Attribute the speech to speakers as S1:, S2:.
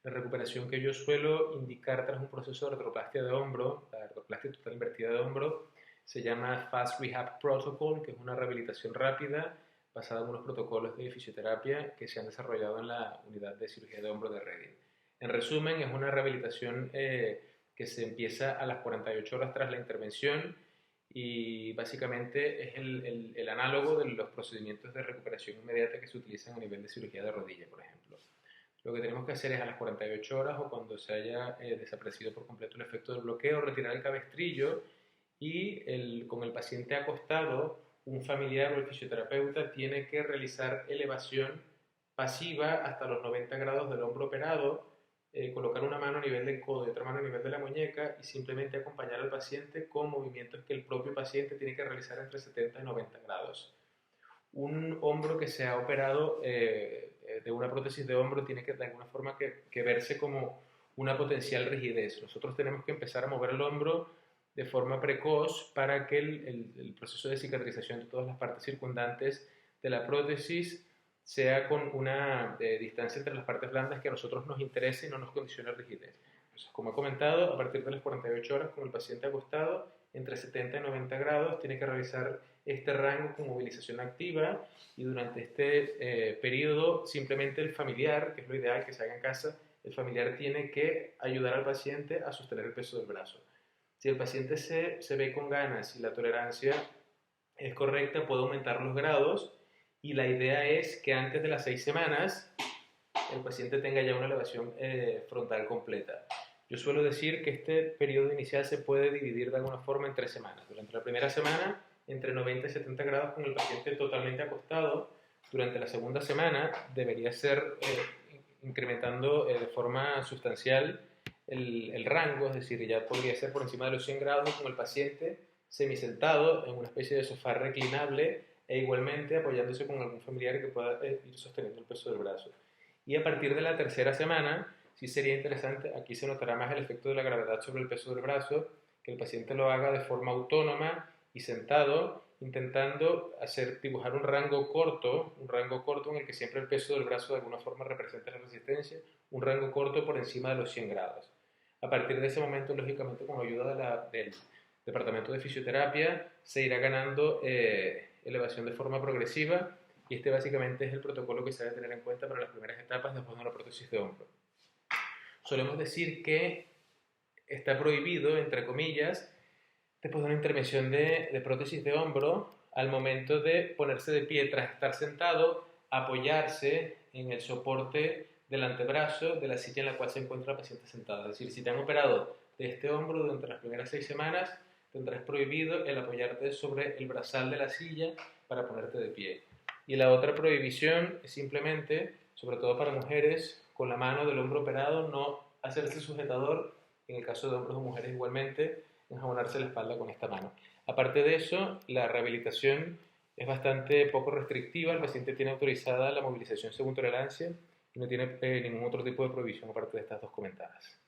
S1: La recuperación que yo suelo indicar tras un proceso de artroplastia de hombro, la artroplastia total invertida de hombro, se llama Fast Rehab Protocol, que es una rehabilitación rápida basada en unos protocolos de fisioterapia que se han desarrollado en la unidad de cirugía de hombro de Reading. En resumen, es una rehabilitación que se empieza a las 48 horas tras la intervención y básicamente es el análogo de los procedimientos de recuperación inmediata que se utilizan a nivel de cirugía de rodilla, por ejemplo. Lo que tenemos que hacer es a las 48 horas o cuando se haya desaparecido por completo el efecto del bloqueo, retirar el cabestrillo y con el paciente acostado, un familiar o el fisioterapeuta tiene que realizar elevación pasiva hasta los 90 grados del hombro operado, colocar una mano a nivel del codo y otra mano a nivel de la muñeca y simplemente acompañar al paciente con movimientos que el propio paciente tiene que realizar entre 70 y 90 grados. Un hombro que se ha operado de una prótesis de hombro tiene que de alguna forma que verse como una potencial rigidez. Nosotros tenemos que empezar a mover el hombro de forma precoz para que el proceso de cicatrización de todas las partes circundantes de la prótesis sea con una distancia entre las partes blandas que a nosotros nos interese y no nos condicione rigidez. Entonces, como he comentado, a partir de las 48 horas con el paciente acostado, entre 70 y 90 grados, tiene que realizar este rango con movilización activa y durante este periodo simplemente el familiar, que es lo ideal que se haga en casa, el familiar tiene que ayudar al paciente a sostener el peso del brazo. Si el paciente se ve con ganas y la tolerancia es correcta, puede aumentar los grados y la idea es que antes de las 6 semanas el paciente tenga ya una elevación frontal completa. Yo suelo decir que este periodo inicial se puede dividir de alguna forma en 3 semanas. Durante la primera semana, entre 90 y 70 grados con el paciente totalmente acostado. Durante la segunda semana debería ser incrementando de forma sustancial el rango, es decir, ya podría ser por encima de los 100 grados con el paciente semisentado en una especie de sofá reclinable e igualmente apoyándose con algún familiar que pueda ir sosteniendo el peso del brazo. Y a partir de la tercera semana, sí sería interesante, aquí se notará más el efecto de la gravedad sobre el peso del brazo, que el paciente lo haga de forma autónoma y sentado, intentando dibujar un rango corto en el que siempre el peso del brazo de alguna forma representa la resistencia, un rango corto por encima de los 100 grados. A partir de ese momento, lógicamente, con la ayuda del departamento de fisioterapia, se irá ganando elevación de forma progresiva y este básicamente es el protocolo que se debe tener en cuenta para las primeras etapas después de una prótesis de hombro. Solemos decir que está prohibido, entre comillas, después de una intervención de prótesis de hombro, al momento de ponerse de pie tras estar sentado, apoyarse en el soporte del antebrazo de la silla en la cual se encuentra el paciente sentado. Es decir, si te han operado de este hombro durante las primeras 6 semanas, tendrás prohibido el apoyarte sobre el brazal de la silla para ponerte de pie. Y la otra prohibición es simplemente, sobre todo para mujeres, con la mano del hombro operado, no hacerse sujetador, en el caso de hombres o mujeres igualmente, enjabonarse la espalda con esta mano. Aparte de eso, la rehabilitación es bastante poco restrictiva, el paciente tiene autorizada la movilización según tolerancia y no tiene ningún otro tipo de prohibición aparte de estas dos comentadas.